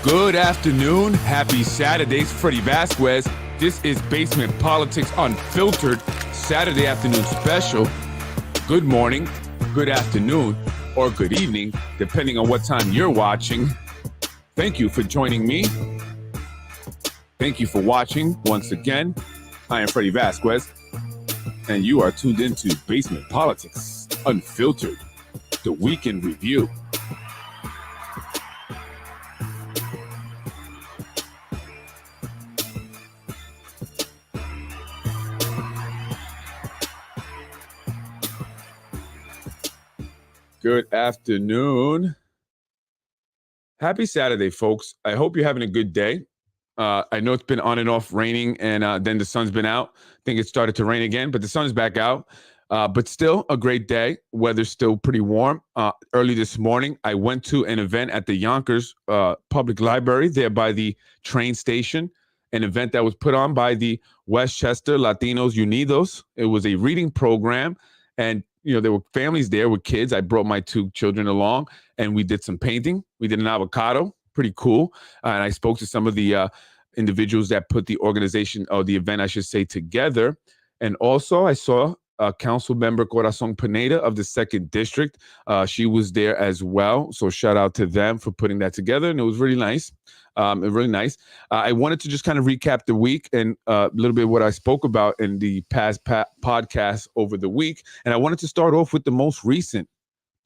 Good afternoon. Happy Saturday. It's Freddie Vasquez. This is Basement Politics Unfiltered, Saturday afternoon special. Good morning, good afternoon, or good evening, depending on what time you're watching. Thank you for joining me. Thank you for watching once again. I am Freddie Vasquez, and you are tuned into Basement Politics Unfiltered, the weekend review. Good afternoon. Happy Saturday, folks. I hope you're having a good day. I know it's been on and off raining, and then the sun's been out. I think it started to rain again, but the sun's back out. But still a great day. Weather's still pretty warm. Early this morning, I went to an event at the Yonkers Public Library there by the train station, an event that was put on by the Westchester Latinos Unidos. It was a reading program, and there were families there with kids. I brought my two children along, and we did some painting. We did an avocado, pretty cool. And I spoke to some of the individuals that put the organization, or the event, I should say, together. And also, I saw Council Member Corazon Pineda of the 2nd District. She was there as well. So shout out to them for putting that together. And it was really nice. Really nice. I wanted to just kind of recap the week and a little bit what I spoke about in the past podcast over the week. And I wanted to start off with the most recent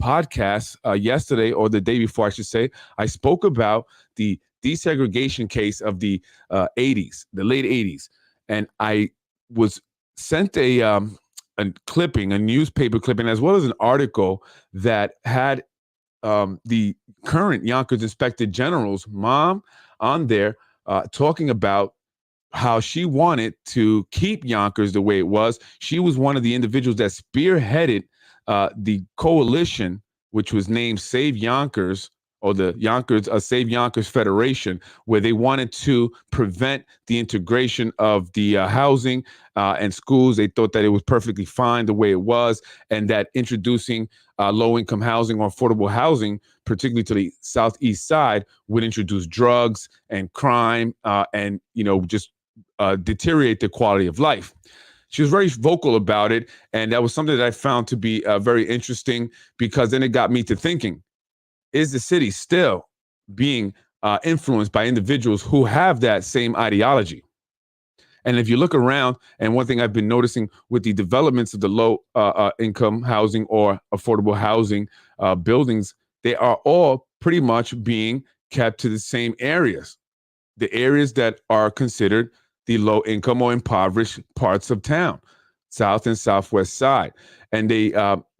podcast yesterday, or the day before, I should say. I spoke about the desegregation case of the 80s, the late 80s. And I was sent a clipping, a newspaper clipping, as well as an article that had the current Yonkers Inspector General's mom on there talking about how she wanted to keep Yonkers the way it was. She was one of the individuals that spearheaded the coalition, which was named Save Yonkers, or the Yonkers Save Yonkers Federation, where they wanted to prevent the integration of the housing and schools. They thought that it was perfectly fine the way it was, and that introducing low-income housing or affordable housing, particularly to the southeast side, would introduce drugs and crime and just deteriorate the quality of life. She was very vocal about it, and that was something that I found to be very interesting, because then it got me to thinking, is the city still being influenced by individuals who have that same ideology? And if you look around, and one thing I've been noticing with the developments of the low income housing or affordable housing buildings, they are all pretty much being kept to the same areas, the areas that are considered the low income or impoverished parts of town, south and southwest side. And they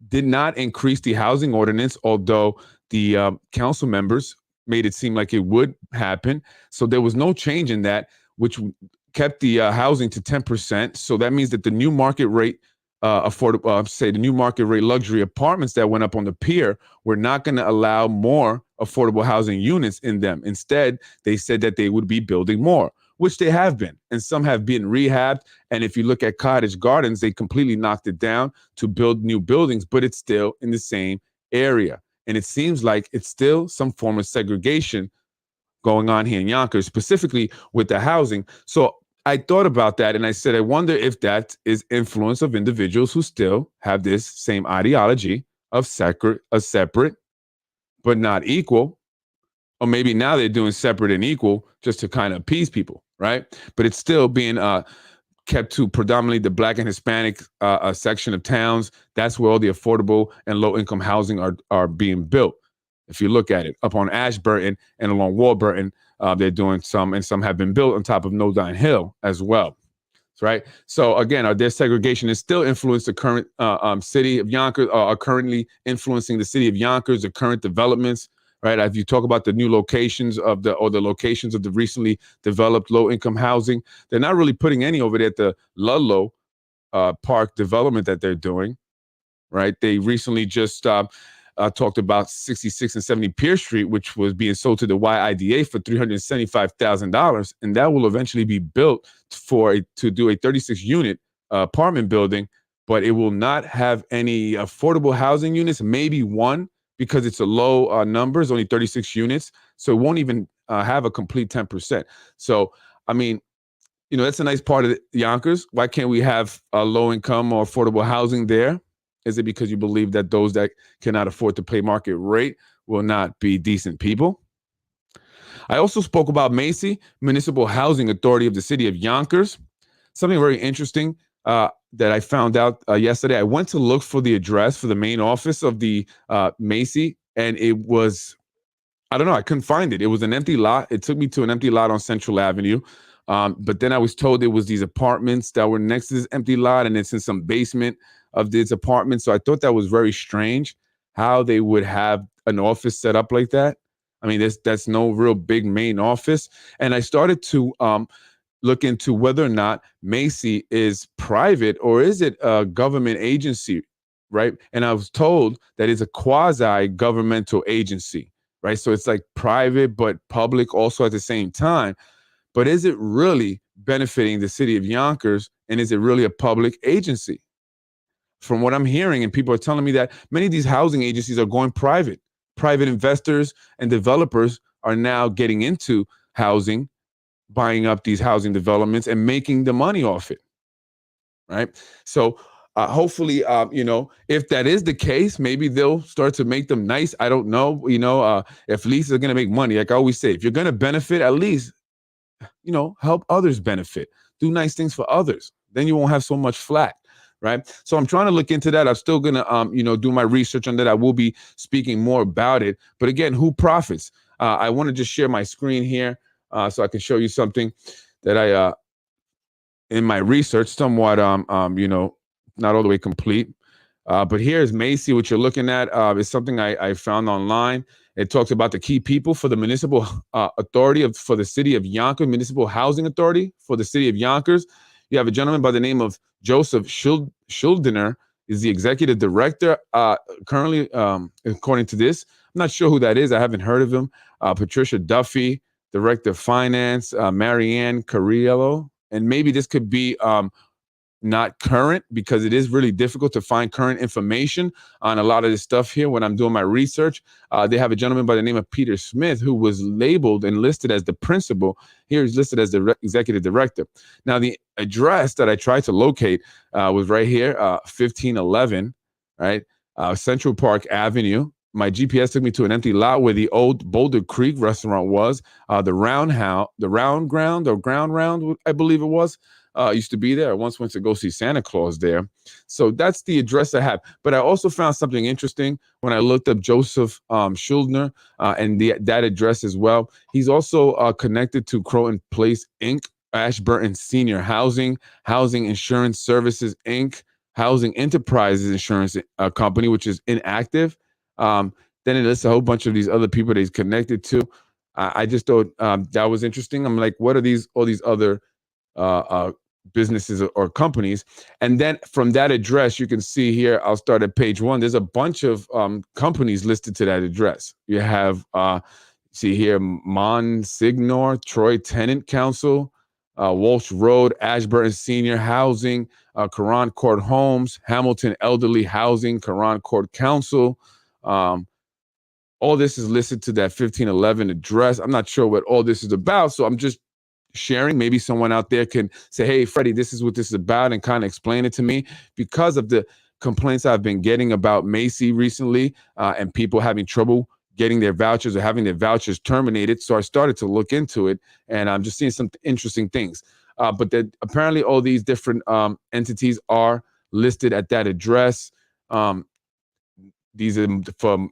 did not increase the housing ordinance, although the council members made it seem like it would happen. So there was no change in that, which kept the housing to 10%. So that means that the new market rate the new market rate luxury apartments that went up on the pier were not going to allow more affordable housing units in them. Instead, they said that they would be building more, which they have been, and some have been rehabbed. And if you look at Cottage Gardens, they completely knocked it down to build new buildings, but it's still in the same area. And it seems like it's still some form of segregation going on here in Yonkers, specifically with the housing. So I thought about that, and I said, I wonder if that is influence of individuals who still have this same ideology of separate but not equal. Or maybe now they're doing separate and equal just to kind of appease people, right? But it's still being kept to predominantly the Black and Hispanic section of towns. That's where all the affordable and low-income housing are being built. If you look at it, up on Ashburton and along Warburton, they're doing some, and some have been built on top of Nodine Hill as well. Right. So again, their segregation is still influenced the current city of Yonkers, are currently influencing the city of Yonkers, the current developments. Right. If you talk about the new locations of the locations of the recently developed low income housing, they're not really putting any over there at the Ludlow Park development that they're doing. Right. They recently just talked about 66 and 70 Pierce Street, which was being sold to the YIDA for $375,000. And that will eventually be built to do a 36 unit apartment building, but it will not have any affordable housing units, maybe one, because it's a low numbers, only 36 units. So it won't even have a complete 10%. So, I mean, that's a nice part of Yonkers. Why can't we have low income or affordable housing there? Is it because you believe that those that cannot afford to pay market rate will not be decent people? I also spoke about MHACY, Municipal Housing Authority of the City of Yonkers. Something very interesting that I found out yesterday. I went to look for the address for the main office of the MHACY, and it was, I don't know, I couldn't find it. It was an empty lot. It took me to an empty lot on Central Avenue. But then I was told it was these apartments that were next to this empty lot, and it's in some basement of this apartment. So I thought that was very strange how they would have an office set up like that. I mean, that's no real big main office. And I started to look into whether or not MHACY is private or is it a government agency, right? And I was told that it's a quasi-governmental agency, right? So it's like private but public also at the same time. But is it really benefiting the city of Yonkers, and is it really a public agency? From what I'm hearing, and people are telling me that many of these housing agencies are going private. Private investors and developers are now getting into housing, buying up these housing developments and making the money off it, right? So hopefully, if that is the case, maybe they'll start to make them nice. I don't know, if leases are going to make money, like I always say, if you're going to benefit, at least, help others benefit. Do nice things for others. Then you won't have so much flack, right? So I'm trying to look into that. I'm still going to, do my research on that. I will be speaking more about it. But again, who profits? I want to just share my screen here so I can show you something that I, in my research, somewhat, not all the way complete. But here's MHACY. What you're looking at is something I found online. It talks about the key people for the municipal authority for the city of Yonkers, municipal housing authority for the city of Yonkers. You have a gentleman by the name of Joseph Schuldiner, is the executive director currently, according to this. I'm not sure who that is. I haven't heard of him. Patricia Duffy, director of finance, Marianne Carriello. And maybe this could be not current, because it is really difficult to find current information on a lot of this stuff here when I'm doing my research. They have a gentleman by the name of Peter Smith, who was labeled and listed as the principal. Here he's listed as the executive director. Now, the address that I tried to locate was right here, 1511, right? Central Park Avenue. My GPS took me to an empty lot where the old Boulder Creek restaurant was. The Round Ground, I believe it was. Used to be there. I once went to go see Santa Claus there. So that's the address I have. But I also found something interesting when I looked up Joseph Schuldner and that address as well. He's also connected to Croton Place, Inc., Ashburton Senior Housing, Housing Insurance Services, Inc., Housing Enterprises Insurance Company, which is inactive. Then it lists a whole bunch of these other people that he's connected to. I just thought that was interesting. I'm like, what are all these other businesses or companies? And then from that address, you can see here, I'll start at page 1. There's a bunch of companies listed to that address. You have, see here, Monsignor, Troy Tenant Council, Walsh Road, Ashburton Senior Housing, Caron Court Homes, Hamilton Elderly Housing, Caron Court Council. All this is listed to that 1511 address. I'm not sure what all this is about, so I'm just sharing. Maybe someone out there can say, hey, Freddie, this is what this is about, and kind of explain it to me, because of the complaints I've been getting about MHACY recently and people having trouble getting their vouchers or having their vouchers terminated. So I started to look into it, and I'm just seeing some interesting things. But apparently all these different entities are listed at that address. These are from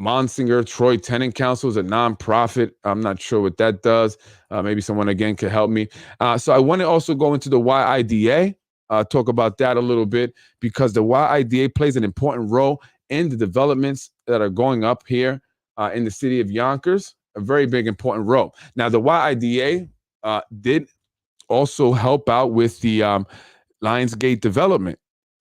Monsignor Troy Tenant Council, is a nonprofit. I'm not sure what that does. Maybe someone again could help me. So I want to also go into the YIDA, talk about that a little bit, because the YIDA plays an important role in the developments that are going up here in the city of Yonkers. A very big, important role. Now, the YIDA did also help out with the Lionsgate development.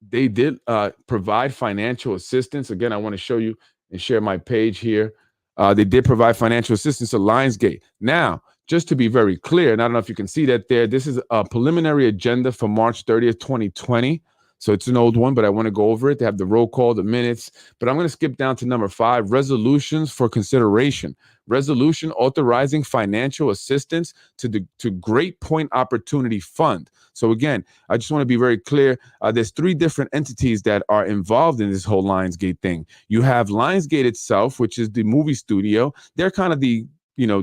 They did provide financial assistance. Again, I want to show you and share my page here. They did provide financial assistance to Lionsgate. Now, just to be very clear, and I don't know if you can see that there, this is a preliminary agenda for March 30th, 2020. So it's an old one, but I want to go over it. They have the roll call, the minutes, but I'm going to skip down to number 5, resolutions for consideration. Resolution authorizing financial assistance to Great Point Opportunity Fund. So again, I just want to be very clear. There's 3 different entities that are involved in this whole Lionsgate thing. You have Lionsgate itself, which is the movie studio. They're kind of the,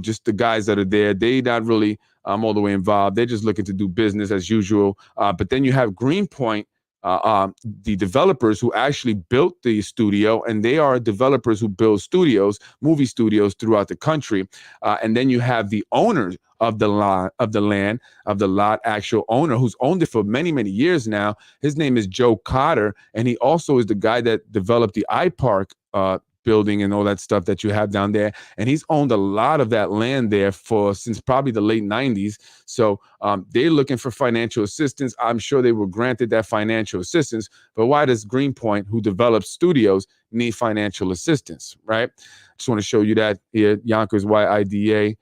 just the guys that are there. They not really all the way involved. They're just looking to do business as usual. But then you have Greenpoint, the developers who actually built the studio, and they are developers who build studios, movie studios throughout the country. And then you have the owners of the lot, actual owner who's owned it for many, many years now. His name is Joe Cotter, and he also is the guy that developed the iPark building and all that stuff that you have down there. And he's owned a lot of that land there since probably the late 90s. So they're looking for financial assistance. I'm sure they were granted that financial assistance, but why does Greenpoint, who develops studios, need financial assistance, right? Just want to show you that here, Yonkers YIDA,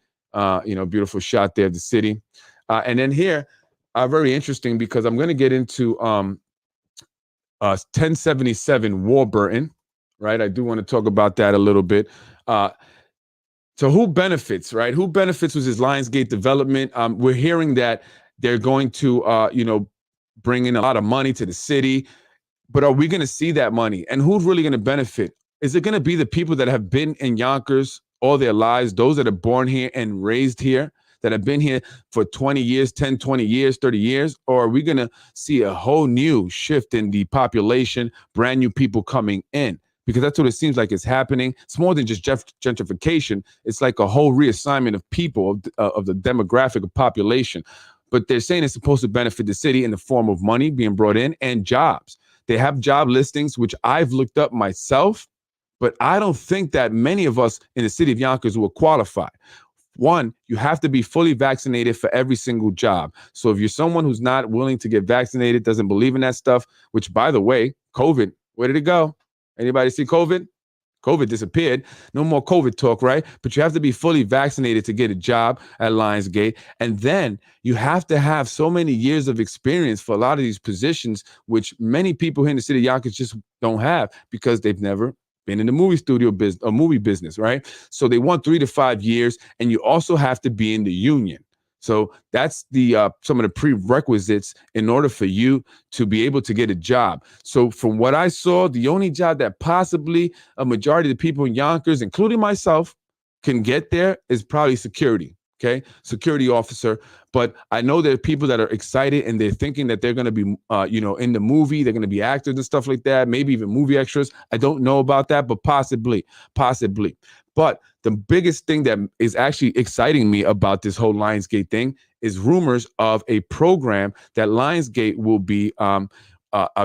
beautiful shot there of the city. And then here, very interesting, because I'm going to get into 1077 Warburton, right? I do want to talk about that a little bit. So who benefits, right? Who benefits with this Lionsgate development? We're hearing that they're going to, bring in a lot of money to the city, but are we going to see that money? And who's really going to benefit? Is it going to be the people that have been in Yonkers all their lives, those that are born here and raised here, that have been here for 20 years, 10, 20 years, 30 years? Or are we going to see a whole new shift in the population, brand new people coming in? Because that's what it seems like is happening. It's more than just gentrification. It's like a whole reassignment of people, of the demographic of population. But they're saying it's supposed to benefit the city in the form of money being brought in and jobs. They have job listings, which I've looked up myself, but I don't think that many of us in the city of Yonkers will qualify. One, you have to be fully vaccinated for every single job. So if you're someone who's not willing to get vaccinated, doesn't believe in that stuff, which, by the way, COVID, where did it go? Anybody see COVID? COVID disappeared. No more COVID talk, right? But you have to be fully vaccinated to get a job at Lionsgate. And then you have to have so many years of experience for a lot of these positions, which many people here in the city of Yonkers just don't have because they've never been in the movie studio business or movie business, right? So they want 3 to 5 years, and you also have to be in the union. So that's the some of the prerequisites in order for you to be able to get a job. So from what I saw, the only job that possibly a majority of the people in Yonkers, including myself, can get there is probably security. Okay, security officer. But I know there are people that are excited and they're thinking that they're going to be, in the movie. They're going to be actors and stuff like that. Maybe even movie extras. I don't know about that, but possibly. But the biggest thing that is actually exciting me about this whole Lionsgate thing is rumors of a program that Lionsgate will be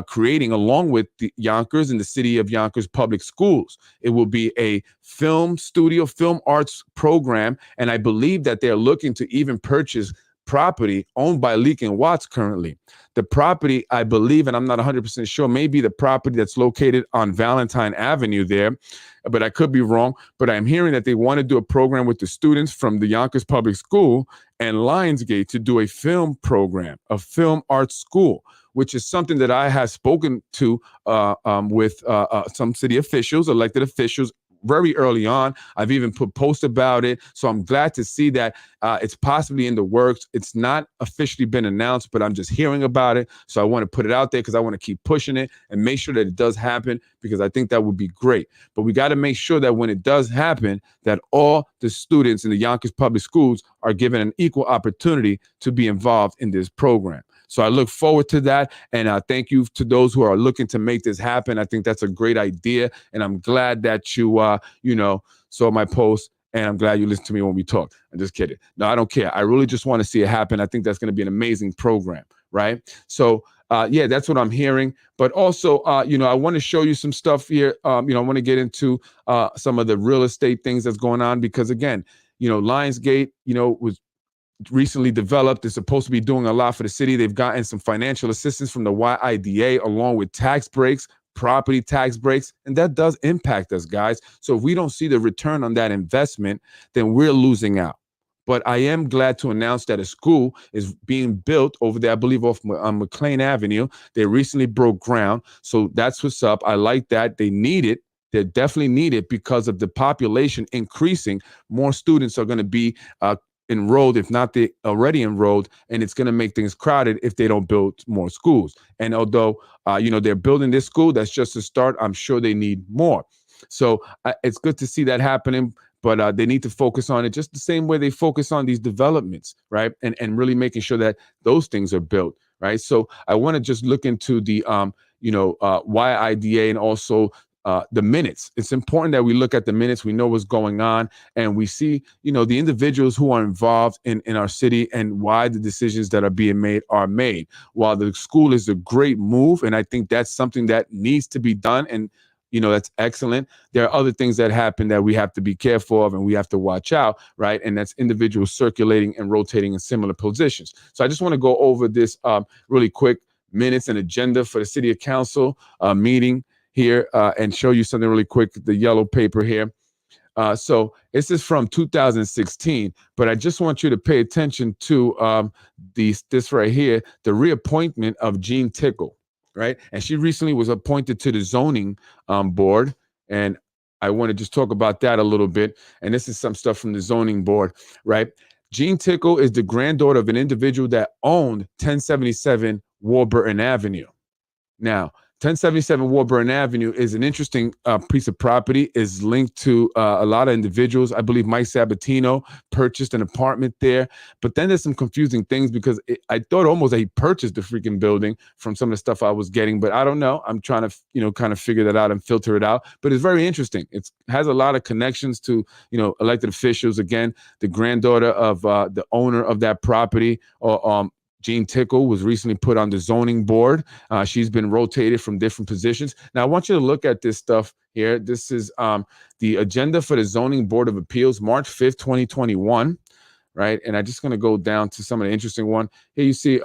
creating along with the Yonkers and the city of Yonkers public schools. It will be a film studio, film arts program. And I believe that they're looking to even purchase property owned by Leak and Watts currently. The property, I believe, and I'm not 100% sure, may be the property that's located on Valentine Avenue there, but I could be wrong. But I'm hearing that they want to do a program with the students from the Yonkers Public School and Lionsgate to do a film program, a film arts school, which is something that I have spoken to with some city officials, elected officials, very early on. I've even put posts about it. So I'm glad to see that it's possibly in the works. It's not officially been announced, but I'm just hearing about it. So I want to put it out there because I want to keep pushing it and make sure that it does happen, because I think that would be great. But we got to make sure that when it does happen, that all the students in the Yonkers Public Schools are given an equal opportunity to be involved in this program. So I look forward to that. And thank you to those who are looking to make this happen. I think that's a great idea. And I'm glad that you, saw my post. And I'm glad you listened to me when we talk. I'm just kidding. No, I don't care. I really just want to see it happen. I think that's going to be an amazing program. Right. So, that's what I'm hearing. But also, I want to show you some stuff here. I want to get into some of the real estate things that's going on, because, again, Lionsgate, was recently developed. They're supposed to be doing a lot for the city. They've gotten some financial assistance from the YIDA, along with tax breaks, property tax breaks, and that does impact us, guys. So if we don't see the return on that investment, then we're losing out. But I am glad to announce that a school is being built over there, I believe off McLean Avenue. They recently broke ground. So that's what's up. I like that. They need it. They definitely need it because of the population increasing. More students are going to be enrolled, if not they already enrolled, and it's going to make things crowded if they don't build more schools. And although they're building this school, that's just a start. I'm sure they need more. So it's good to see that happening. But they need to focus on it just the same way they focus on these developments, right? And really making sure that those things are built, right? So I want to just look into the YIDA and also the minutes. It's important that we look at the minutes. We know what's going on, and we see, the individuals who are involved in our city and why the decisions that are being made are made. While the school is a great move, and I think that's something that needs to be done, and that's excellent. There are other things that happen that we have to be careful of and we have to watch out, right? And that's individuals circulating and rotating in similar positions. So I just want to go over this really quick minutes and agenda for the City Council meeting here and show you something really quick, the yellow paper here. So this is from 2016, but I just want you to pay attention to this right here, the reappointment of Jean Tickle. Right. And she recently was appointed to the zoning board. And I want to just talk about that a little bit. And this is some stuff from the zoning board. Right. Jean Tickle is the granddaughter of an individual that owned 1077 Warburton Avenue. Now, 1077 Warburton Avenue is an interesting piece of property, is linked to a lot of individuals. I believe Mike Sabatino purchased an apartment there. But then there's some confusing things because I thought almost that he purchased the freaking building from some of the stuff I was getting. But I don't know. I'm trying to, kind of figure that out and filter it out. But it's very interesting. It has a lot of connections to, elected officials. Again, the granddaughter of the owner of that property, or Jean Tickle, was recently put on the zoning board. She's been rotated from different positions. Now, I want you to look at this stuff here. This is the agenda for the Zoning Board of Appeals, March 5th, 2021, right? And I'm just going to go down to some of the interesting one. Here you see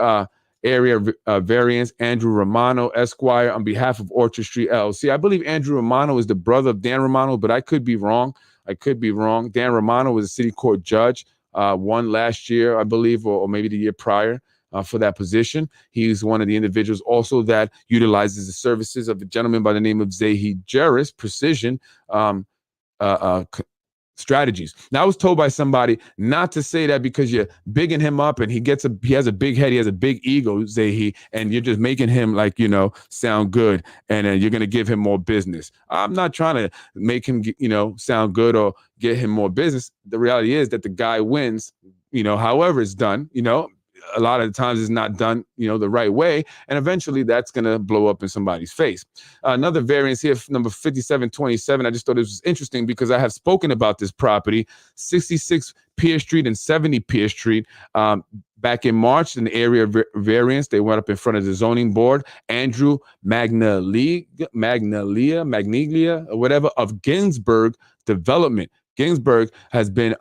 area variance, Andrew Romano, Esquire, on behalf of Orchard Street LLC. I believe Andrew Romano is the brother of Dan Romano, but I could be wrong. Dan Romano was a city court judge, won last year, I believe, or maybe the year prior. For that position. He's one of the individuals also that utilizes the services of a gentleman by the name of Zahi Jarris Precision Strategies. Now, I was told by somebody not to say that because you're bigging him up and he has a big head, he has a big ego, Zahi, and you're just making him sound good, and you're going to give him more business. I'm not trying to make him, sound good or get him more business. The reality is that the guy wins, however it's done, a lot of the times it's not done, the right way. And eventually that's going to blow up in somebody's face. Another variance here, number 5727. I just thought this was interesting because I have spoken about this property, 66 Pierce Street and 70 Pierce Street. Back in March, in the area variance, they went up in front of the zoning board. Andrew Magnalia, or whatever, of Ginsburg Development. Ginsburg has been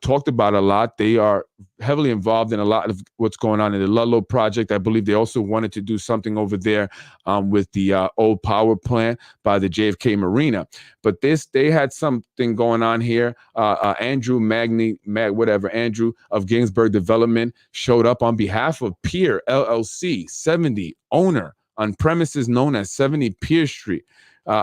talked about a lot. They are heavily involved in a lot of what's going on in the Ludlow project. I believe they also wanted to do something over there with the old power plant by the JFK Marina. But they had something going on here. Andrew Andrew of Ginsburg Development showed up on behalf of Pier LLC, 70, owner on premises known as 70 Pier Street,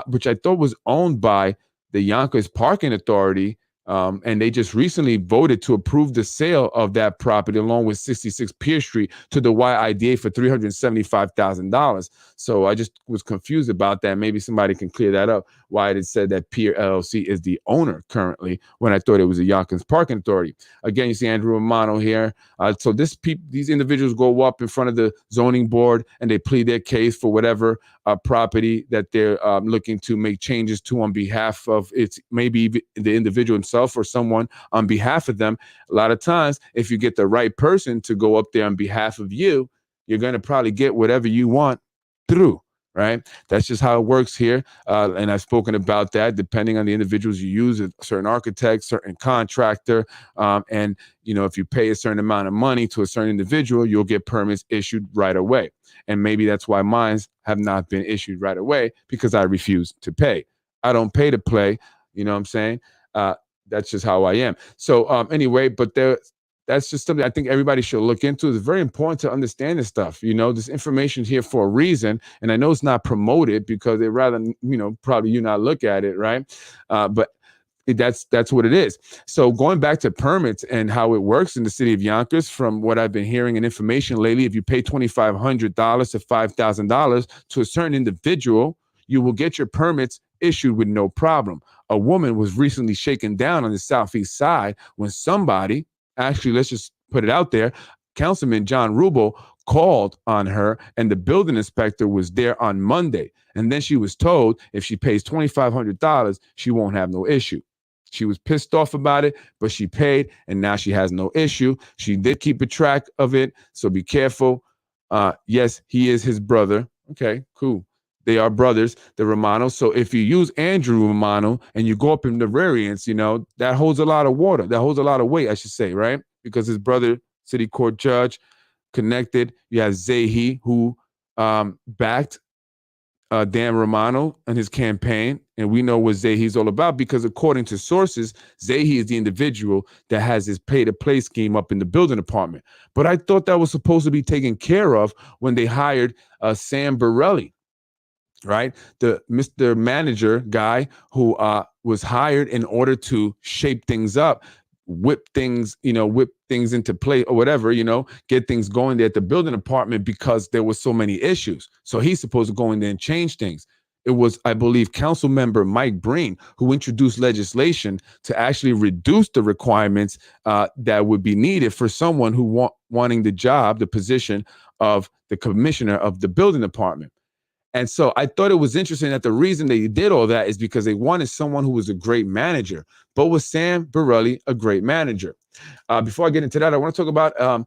which I thought was owned by the Yonkers Parking Authority. And they just recently voted to approve the sale of that property along with 66 Pierce Street to the YIDA for $375,000. So I just was confused about that. Maybe somebody can clear that up, why it said that Pier LLC is the owner currently when I thought it was the Yonkers Parking Authority. Again, you see Andrew Romano here. So these individuals go up in front of the zoning board and they plead their case for whatever property that they're looking to make changes to on behalf of maybe the individual himself or someone on behalf of them. A lot of times, if you get the right person to go up there on behalf of you, you're going to probably get whatever you want through, right? That's just how it works here. And I've spoken about that, depending on the individuals you use, a certain architect, certain contractor. And, if you pay a certain amount of money to a certain individual, you'll get permits issued right away. And maybe that's why mines have not been issued right away, because I refuse to pay. I don't pay to play. You know what I'm saying? That's just how I am. So anyway, but that's just something I think everybody should look into. It's very important to understand this stuff. This information is here for a reason, and I know it's not promoted because they rather probably you not look at it, right? But that's what it is. So going back to permits and how it works in the city of Yonkers, from what I've been hearing and information lately, if you pay $2,500 to $5,000 to a certain individual, you will get your permits issued with no problem. A woman was recently shaken down on the southeast side when somebody, actually, let's just put it out there, Councilman John Rubel called on her, and the building inspector was there on Monday. And then she was told if she pays $2,500, she won't have no issue. She was pissed off about it, but she paid, and now she has no issue. She did keep a track of it, so be careful. Yes, he is his brother. Okay, cool. They are brothers, the Romanos. So if you use Andrew Romano and you go up in the variance, that holds a lot of water. That holds a lot of weight, I should say, right? Because his brother, city court judge, connected. You have Zahi, who backed Dan Romano and his campaign. And we know what Zahi's all about because according to sources, Zahi is the individual that has his pay-to-play scheme up in the building department. But I thought that was supposed to be taken care of when they hired Sam Borelli, right? The Mr. Manager guy who was hired in order to shape things up, whip things into play or whatever, get things going there at the building department because there was so many issues. So he's supposed to go in there and change things. It was, I believe, Council Member Mike Breen who introduced legislation to actually reduce the requirements that would be needed for someone who wanting the job, the position of the commissioner of the building department. And so I thought it was interesting that the reason they did all that is because they wanted someone who was a great manager. But was Sam Borelli a great manager? Before I get into that, I want to talk about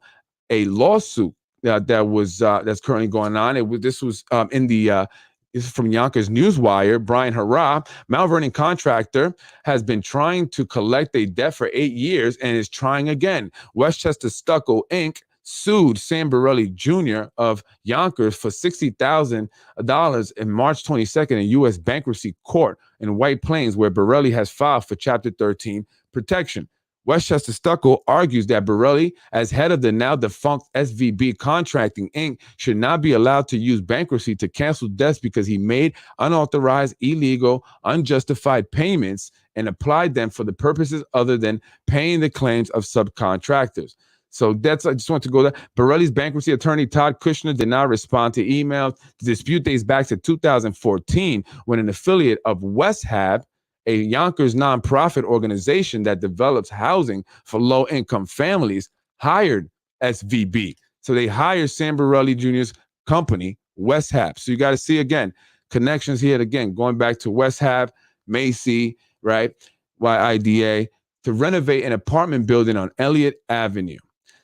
a lawsuit that's currently going on. This was in the this is from Yonkers Newswire. Brian Harrah, Mount Vernon contractor, has been trying to collect a debt for 8 years and is trying again. Westchester Stucco Inc. sued Sam Borelli Jr. of Yonkers for $60,000 in March 22nd in U.S. bankruptcy court in White Plains, where Borelli has filed for Chapter 13 protection. Westchester Stucco argues that Borelli, as head of the now defunct SVB Contracting Inc., should not be allowed to use bankruptcy to cancel debts because he made unauthorized, illegal, unjustified payments and applied them for the purposes other than paying the claims of subcontractors. So I just want to go there. Borelli's bankruptcy attorney, Todd Kushner, did not respond to emails. The dispute dates back to 2014 when an affiliate of WestHab, a Yonkers nonprofit organization that develops housing for low-income families, hired SVB. So they hired Sam Borelli Jr.'s company, WestHab. So you got to see, again, connections here again, going back to WestHab, MHACY, right, YIDA, to renovate an apartment building on Elliott Avenue.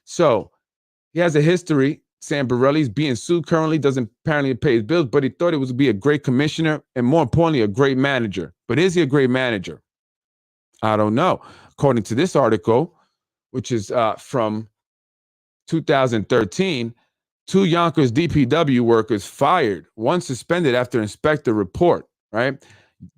So he has a history. Sam Borelli's being sued currently, doesn't apparently pay his bills, but he thought it would be a great commissioner and more importantly, a great manager. But is he a great manager? I don't know. According to this article, which is from 2013, 2 Yonkers DPW workers fired, 1 suspended after inspector report, right?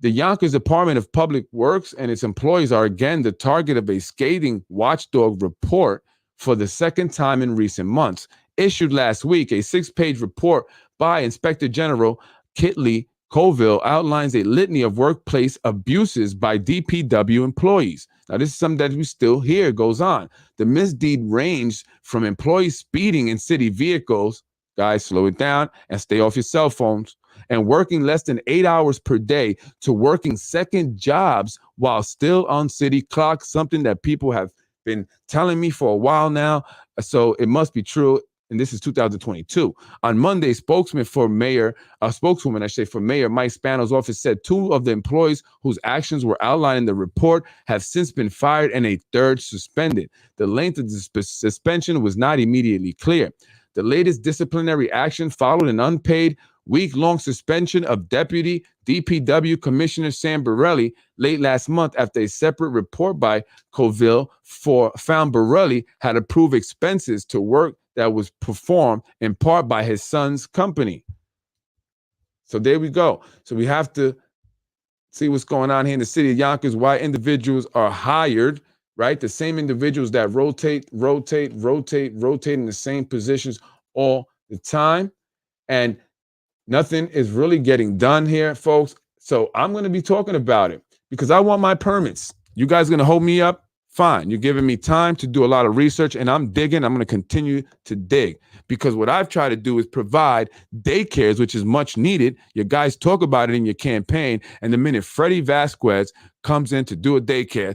The Yonkers Department of Public Works and its employees are again the target of a scathing watchdog report for the second time in recent months. Issued last week, a 6-page report by Inspector General Kitley Colville outlines a litany of workplace abuses by DPW employees. Now, this is something that we still hear goes on. The misdeed ranged from employees speeding in city vehicles, guys, slow it down and stay off your cell phones, and working less than 8 hours per day, to working second jobs while still on city clock, something that people have been telling me for a while now. So it must be true. And this is 2022. On Monday, spokeswoman for Mayor Mike Spano's office said 2 of the employees whose actions were outlined in the report have since been fired and a 3rd suspended. The length of the suspension was not immediately clear. The latest disciplinary action followed an unpaid week-long suspension of Deputy DPW Commissioner Sam Borelli late last month after a separate report by Colville found Borelli had approved expenses to work that was performed in part by his son's company. So there we go. So we have to See what's going on here in the city of Yonkers, why individuals are hired, right? The same individuals that rotate in the same positions all the time. And nothing is really getting done here, folks. So I'm going to be talking about it because I want my permits. You guys going to hold me up? Fine. You're giving me time to do a lot of research, and I'm digging. I'm going to continue to dig because what I've tried to do is provide daycares, which is much needed. You guys talk about it in your campaign, and the minute Freddie Vasquez comes in to do a daycare,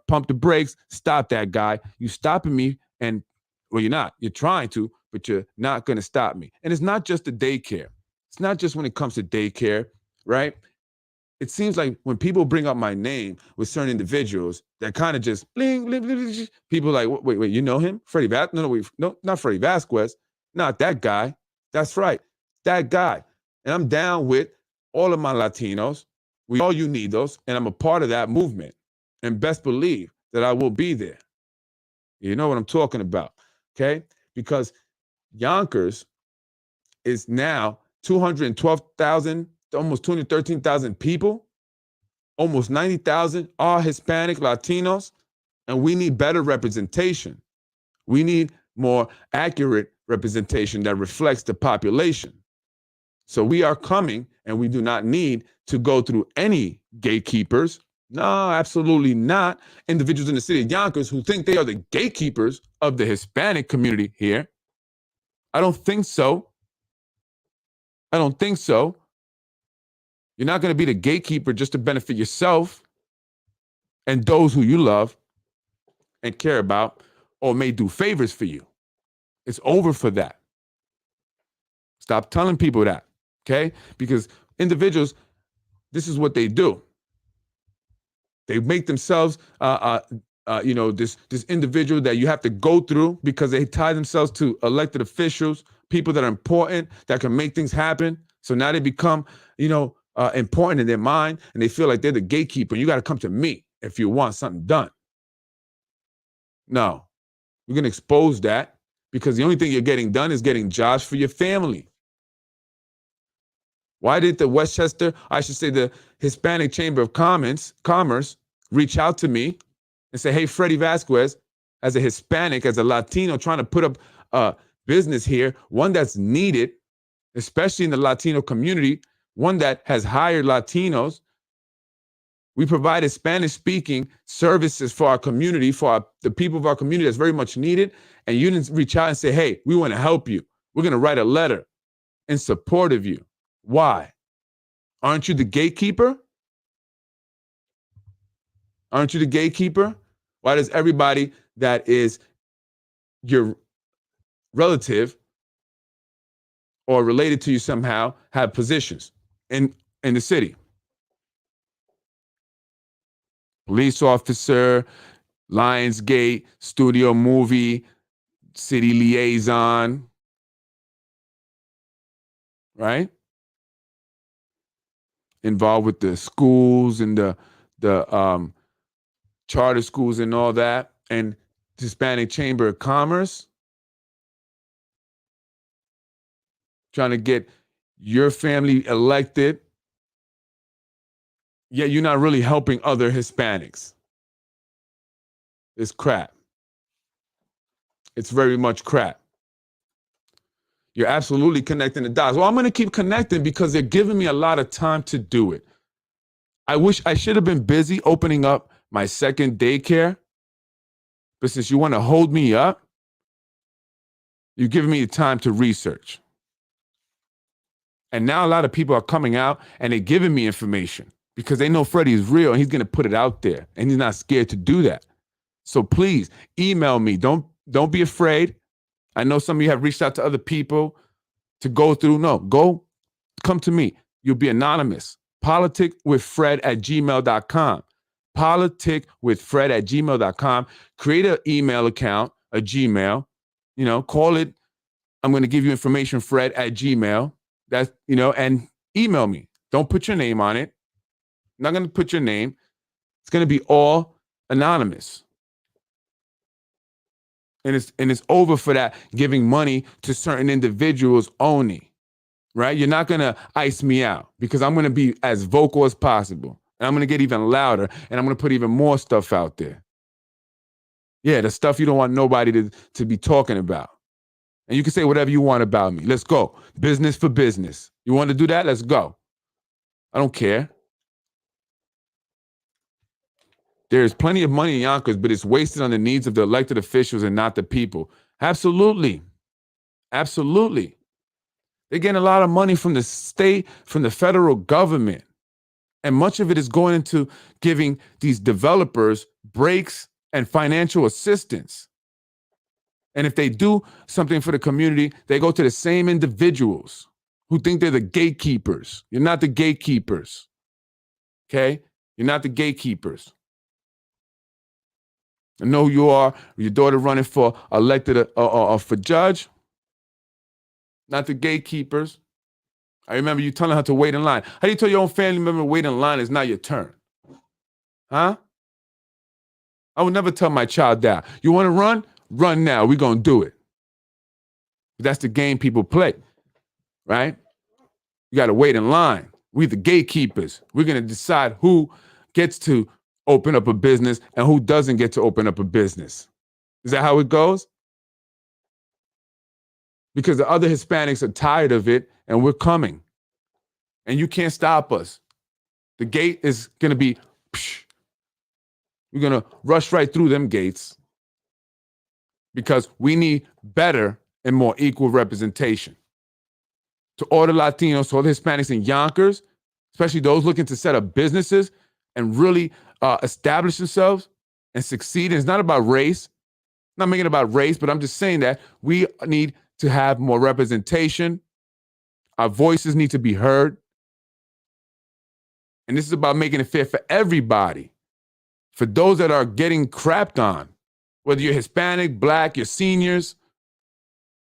pump the brakes, stop that guy. You stopping me, and well, you're not. You're trying to, but you're not going to stop me. And it's not just the daycare. It's not just when it comes to daycare, right? It seems like when people bring up my name with certain individuals, that kind of just bling, bling, bling, bling. People are like, wait, you know him? Freddie Vasquez? No, not Freddie Vasquez. Not that guy. That's right. That guy. And I'm down with all of my Latinos. We all Unidos, and I'm a part of that movement. And best believe that I will be there. You know what I'm talking about, okay? Because Yonkers is now 212,000, almost 213,000 people. Almost 90,000 are Hispanic Latinos, and we need better representation. We need more accurate representation that reflects the population. So we are coming, and we do not need to go through any gatekeepers. No, absolutely not. Individuals in the city of Yonkers who think they are the gatekeepers of the Hispanic community here. I don't think so. I don't think so. You're not going to be the gatekeeper just to benefit yourself and those who you love and care about or may do favors for you. It's over for that. Stop telling people that, okay? Because individuals, this is what they do. They make themselves, this individual that you have to go through because they tie themselves to elected officials, people that are important, that can make things happen. So now they become, important in their mind, and they feel like they're the gatekeeper. You got to come to me if you want something done. No, we're going to expose that because the only thing you're getting done is getting jobs for your family. Why did the the Hispanic Chamber of Commerce reach out to me and say, hey, Freddie Vasquez, as a Hispanic, as a Latino, trying to put up a business here, one that's needed, especially in the Latino community, one that has hired Latinos. We provided Spanish-speaking services for our community, for the people of our community that's very much needed. And you didn't reach out and say, hey, we want to help you. We're going to write a letter in support of you. Why? Aren't you the gatekeeper? Aren't you the gatekeeper? Why does everybody that is your relative or related to you somehow have positions in the city? Police officer, Lionsgate, studio movie, city liaison, right? Involved with the schools and the charter schools and all that, and Hispanic Chamber of Commerce, trying to get your family elected, yet you're not really helping other Hispanics. It's crap. It's very much crap. You're absolutely connecting the dots. Well, I'm going to keep connecting because they're giving me a lot of time to do it. I wish I should have been busy opening up my second daycare, but since you want to hold me up, you're giving me the time to research. And now a lot of people are coming out and they're giving me information because they know Freddie is real and he's going to put it out there and he's not scared to do that. So please email me. Don't be afraid. I know some of you have reached out to other people to go through. No, come to me. You'll be anonymous. politicwithfred@gmail.com. politicwithfred@gmail.com. Create an email account, a Gmail, call it. I'm going to give you information, Fred@gmail. That's, and email me. Don't put your name on it. I'm not going to put your name. It's going to be all anonymous. And it's over for that giving money to certain individuals only. right? You're not going to ice me out because I'm going to be as vocal as possible. And I'm going to get even louder and I'm going to put even more stuff out there. Yeah, the stuff you don't want nobody to be talking about. And you can say whatever you want about me. Let's go. Business for business. You want to do that? Let's go. I don't care. There's plenty of money in Yonkers, but it's wasted on the needs of the elected officials and not the people. Absolutely. Absolutely. They're getting a lot of money from the state, from the federal government. And much of it is going into giving these developers breaks and financial assistance. And if they do something for the community, they go to the same individuals who think they're the gatekeepers. You're not the gatekeepers. Okay? You're not the gatekeepers. I know who you are. Your daughter running for elected for judge. Not the gatekeepers. I remember you telling her to wait in line. How do you tell your own family member to wait in line? It's not your turn? Huh? I would never tell my child that. You want to run? Run now. We're going to do it. That's the game people play, right? You got to wait in line. We're the gatekeepers. We're going to decide who gets to open up a business and who doesn't get to open up a business. Is that how it goes? Because the other Hispanics are tired of it and we're coming. And you can't stop us. The gate is going to be, we're going to rush right through them gates because we need better and more equal representation. To all the Latinos, to all the Hispanics in Yonkers, especially those looking to set up businesses and really establish themselves and succeed. And it's not about race. I'm not making it about race, but I'm just saying that we need to have more representation. Our voices need to be heard. And this is about making it fair for everybody. For those that are getting crapped on, whether you're Hispanic, Black, you're seniors,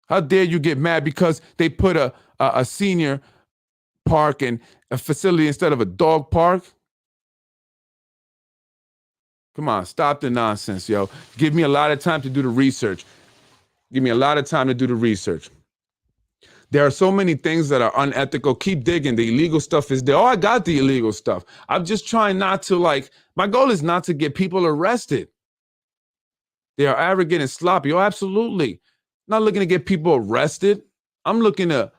how dare you get mad because they put a senior park and a facility instead of a dog park? Come on, stop the nonsense, yo. Give me a lot of time to do the research. Give me a lot of time to do the research. There are so many things that are unethical. Keep digging. The illegal stuff is there. Oh, I got the illegal stuff. I'm just trying not to my goal is not to get people arrested. They are arrogant and sloppy. Oh, absolutely. Not looking to get people arrested. I'm looking to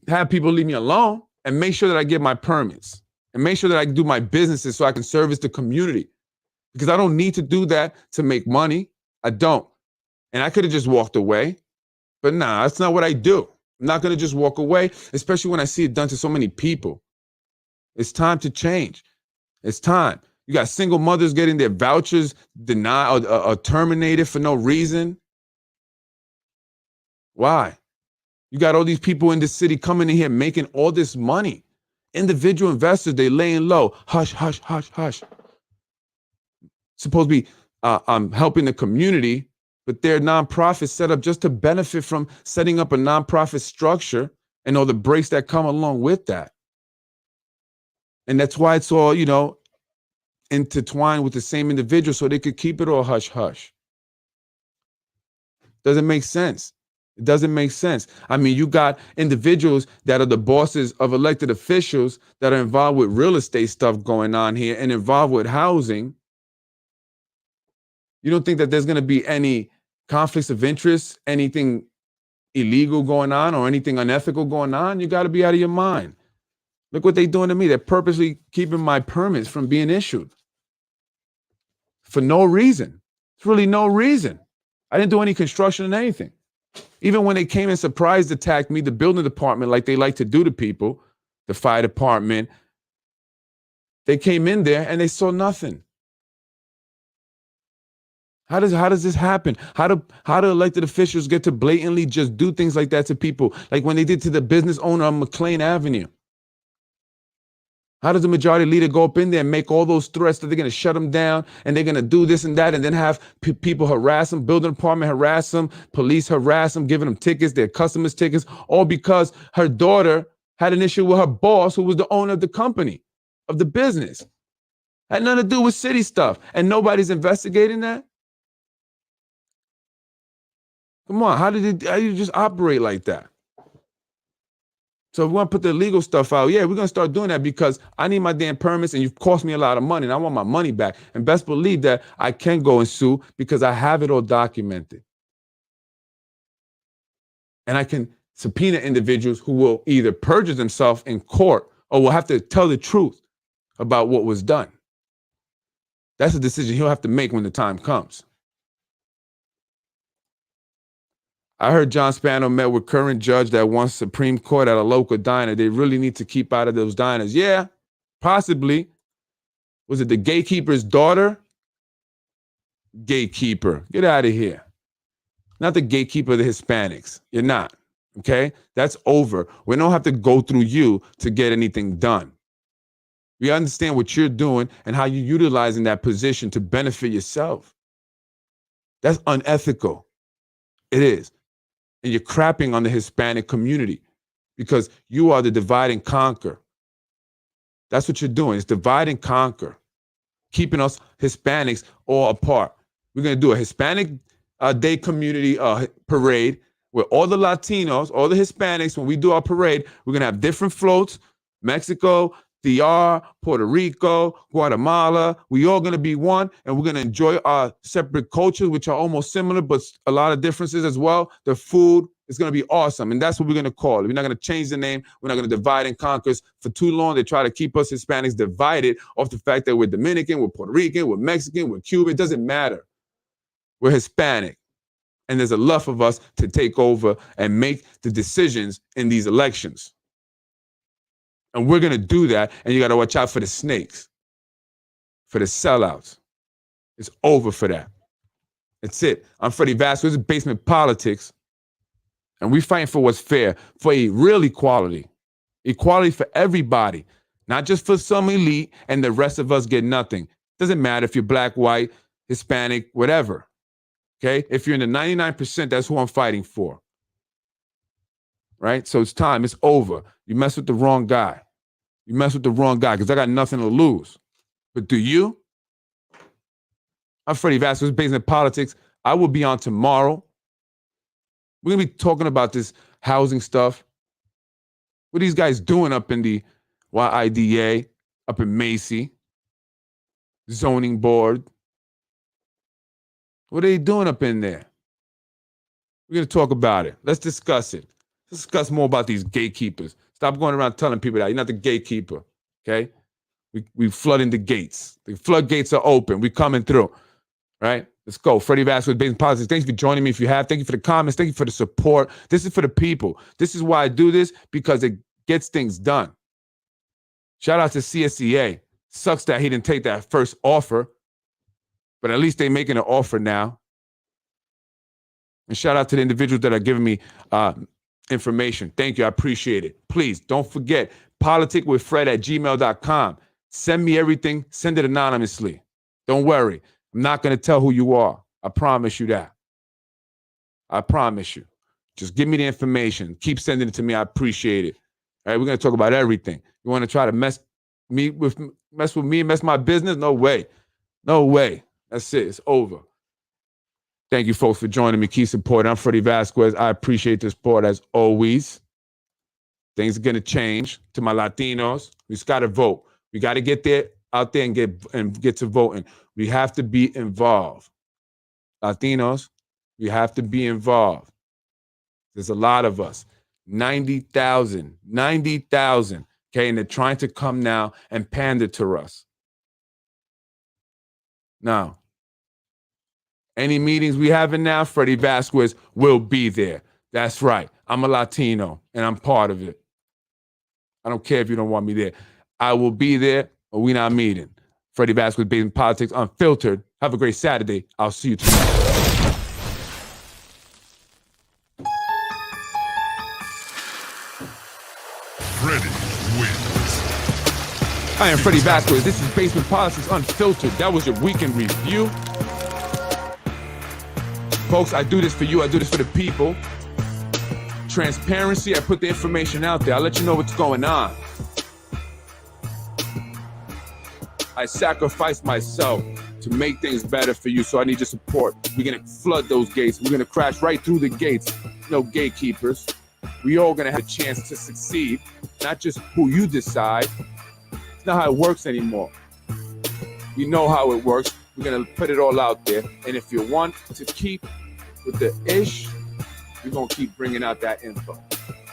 have people leave me alone and make sure that I get my permits and make sure that I can do my businesses so I can service the community. Because I don't need to do that to make money. I don't. And I could have just walked away. But nah, that's not what I do. I'm not going to just walk away, especially when I see it done to so many people. It's time to change. It's time. You got single mothers getting their vouchers denied or terminated for no reason. Why? You got all these people in the city coming in here making all this money. Individual investors, they laying low. Hush, hush, hush, hush. Supposed to be helping the community, but they're nonprofits set up just to benefit from setting up a nonprofit structure and all the breaks that come along with that. And that's why it's all, intertwined with the same individual so they could keep it all hush hush. Doesn't make sense. It doesn't make sense. I mean, you got individuals that are the bosses of elected officials that are involved with real estate stuff going on here and involved with housing. You don't think that there's going to be any conflicts of interest, anything illegal going on or anything unethical going on? You got to be out of your mind. Look what they're doing to me. They're purposely keeping my permits from being issued for no reason. It's really no reason. I didn't do any construction or anything. Even when they came and surprise attacked me, the building department, like they like to do to people, the fire department, they came in there and they saw nothing. How does this happen? How do elected officials get to blatantly just do things like that to people? Like when they did to the business owner on McLean Avenue. How does the majority leader go up in there and make all those threats that they're going to shut them down and they're going to do this and that and then have people harass them, building department harass them, police harass them, giving them tickets, their customers tickets, all because her daughter had an issue with her boss who was the owner of the company, of the business. Had nothing to do with city stuff. And nobody's investigating that? Come on, how do you just operate like that? So if we want to put the illegal stuff out, yeah, we're going to start doing that because I need my damn permits and you've cost me a lot of money and I want my money back. And best believe that I can go and sue because I have it all documented. And I can subpoena individuals who will either perjure themselves in court or will have to tell the truth about what was done. That's a decision he'll have to make when the time comes. I heard John Spano met with current judge that wants Supreme Court at a local diner. They really need to keep out of those diners. Yeah, possibly. Was it the gatekeeper's daughter? Gatekeeper. Get out of here. Not the gatekeeper of the Hispanics. You're not. Okay? That's over. We don't have to go through you to get anything done. We understand what you're doing and how you're utilizing that position to benefit yourself. That's unethical. It is. And you're crapping on the Hispanic community because you are the divide and conquer. That's what you're doing. It's divide and conquer, keeping us Hispanics all apart. We're going to do a Hispanic Day community parade where all the Latinos, all the Hispanics, when we do our parade, we're going to have different floats, Mexico, DR, Puerto Rico, Guatemala. We all going to be one, and we're going to enjoy our separate cultures, which are almost similar, but a lot of differences as well. The food is going to be awesome, and that's what we're going to call it. We're not going to change the name. We're not going to divide and conquer. For too long, they try to keep us Hispanics divided off the fact that we're Dominican, we're Puerto Rican, we're Mexican, we're Cuban. It doesn't matter. We're Hispanic, and there's enough of us to take over and make the decisions in these elections. And we're going to do that, and you got to watch out for the snakes, for the sellouts. It's over for that. That's it. I'm Freddie Vasquez. This is Basement Politics, and we're fighting for what's fair, for a real equality. Equality for everybody, not just for some elite and the rest of us get nothing. Doesn't matter if you're black, white, Hispanic, whatever. Okay? If you're in the 99%, that's who I'm fighting for. Right? So it's time. It's over. You mess with the wrong guy. You mess with the wrong guy because I got nothing to lose. But do you? I'm Freddie Vasquez, Basement Politics. I will be on tomorrow. We're going to be talking about this housing stuff. What are these guys doing up in the YIDA, up in MHACY, zoning board? What are they doing up in there? We're going to talk about it. Let's discuss it. Let's discuss more about these gatekeepers. Stop going around telling people that. You're not the gatekeeper, okay? We flooding the gates. The floodgates are open. We're coming through, right? Let's go. Freddie Vasquez, Basement Politics. Thanks for joining me if you have. Thank you for the comments. Thank you for the support. This is for the people. This is why I do this, because it gets things done. Shout out to CSEA. Sucks that he didn't take that first offer, but at least they're making an offer now. And shout out to the individuals that are giving me information. Thank you. I appreciate it. Please don't forget, politicwithfred@gmail.com. Send me everything. Send it anonymously. Don't worry. I'm not going to tell who you are. I promise you that. I promise you. Just give me the information. Keep sending it to me. I appreciate it. All right, we're going to talk about everything. You want to try to mess with me, mess my business? No way. No way. That's it. It's over. Thank you, folks, for joining me. Keep supporting. I'm Freddie Vasquez. I appreciate the support as always. Things are going to change. To my Latinos, we just got to vote. We got to get there, out there, and get to voting. We have to be involved. Latinos, we have to be involved. There's a lot of us. 90,000. Okay, and they're trying to come now and pander to us. Now, any meetings we having now, Freddie Vasquez will be there. That's right. I'm a Latino, and I'm part of it. I don't care if you don't want me there. I will be there, but we're not meeting. Freddie Vasquez, Basement Politics, Unfiltered. Have a great Saturday. I'll see you tomorrow. Freddie wins. I am Freddie Vasquez. This is Basement Politics Unfiltered. That was your weekend review. Folks, I do this for you. I do this for the people. Transparency, I put the information out there. I'll let you know what's going on. I sacrifice myself to make things better for you, so I need your support. We're going to flood those gates. We're going to crash right through the gates. No gatekeepers. We all gonna have a chance to succeed, not just who you decide. It's not how it works anymore. We know how it works. We're gonna put it all out there. And if you want to keep with the ish, we're gonna keep bringing out that info.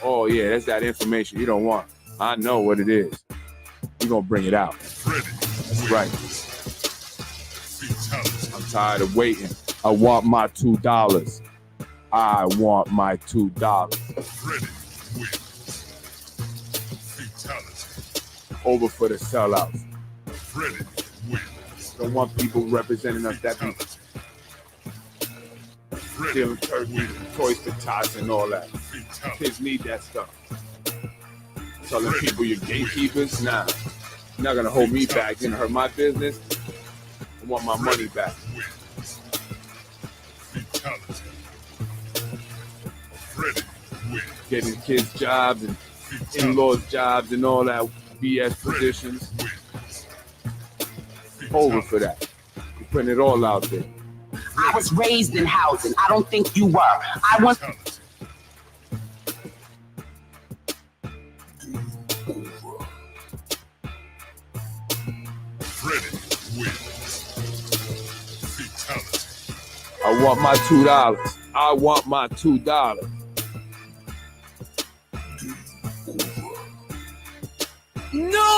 Oh yeah, that's that information you don't want. I know what it is. We're gonna bring it out. That's right. I'm tired of waiting. I want my $2. I want my $2. Over for the sellouts. Don't want people representing us that be stealing turkey, toys for tots and all that. Kids need that stuff. Telling people you're gatekeepers? Nah. You're not gonna hold me back. You're gonna hurt my business. I want my money back. Getting kids jobs and in-laws jobs and all that BS positions. Over for that. We're putting it all out there. I was raised in housing. I don't think you were. I want... I want my $2. I want my $2. No!